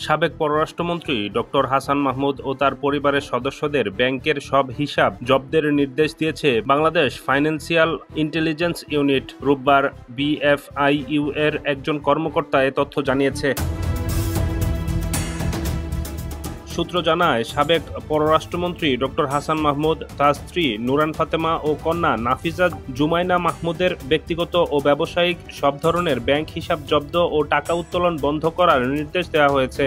সাবেক পররাষ্ট্রমন্ত্রী ডক্টর হাসান মাহমুদ ও তার পরিবারের সদস্যদের ব্যাংকের সব হিসাব জব্দের নির্দেশ দিয়েছে বাংলাদেশ ফাইন্যান্সিয়াল ইন্টেলিজেন্স ইউনিট। রোববার বিএফআইইউ এর একজন কর্মকর্তা এ তথ্য জানিয়েছে। সূত্র জানায়, সাবেক পররাষ্ট্রমন্ত্রী ডক্টর হাসান মাহমুদ, তার স্ত্রী নুরান ফাতেমা ও কন্যা নাফিজা জুমাইনা মাহমুদের ব্যক্তিগত ও ব্যবসায়িক সব ধরনের ব্যাংক হিসাব জব্দ ও টাকা উত্তোলন বন্ধ করার নির্দেশ দেওয়া হয়েছে।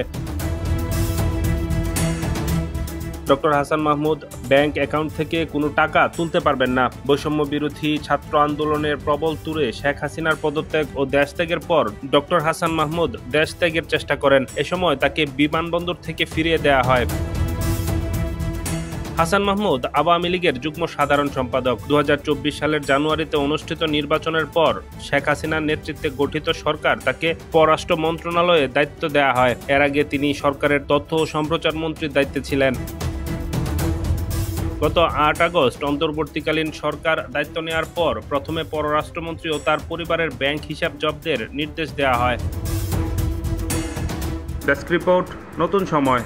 Doctor Hasan Mahmud bank account থেকে কোনো টাকা তুলতে পারবেন না। বৈষম্য বিরোধী ছাত্র আন্দোলনের প্রবল তুরে শেখ হাসিনার পদত্যাগ ও দেশত্যাগের পর ডক্টর হাসান মাহমুদ দেশ ত্যাগের চেষ্টা করেন। এ সময় তাকে বিমানবন্দর থেকে ফিরিয়ে দেওয়া হয়। হাসান মাহমুদ আওয়ামী লীগের যুগ্ম সাধারণ সম্পাদক। 2024 সালের জানুয়ারিতে অনুষ্ঠিত নির্বাচনের পর শেখ হাসিনার নেতৃত্বে গঠিত সরকার তাকে পররাষ্ট্র মন্ত্রণালয়ে দায়িত্ব দেওয়া হয়। এর আগে তিনি সরকারের তথ্য ও সম্প্রচার মন্ত্রীর দায়িত্বে ছিলেন। গত 8 আগস্ট অন্তর্বর্তীকালীন সরকার দায়িত্ব নেওয়ার পর প্রথমে পররাষ্ট্রমন্ত্রী ও তার পরিবারের ব্যাংক হিসাব জব্দের নির্দেশ দেওয়া হয়। ডেস্ক রিপোর্ট, নতুন সময়।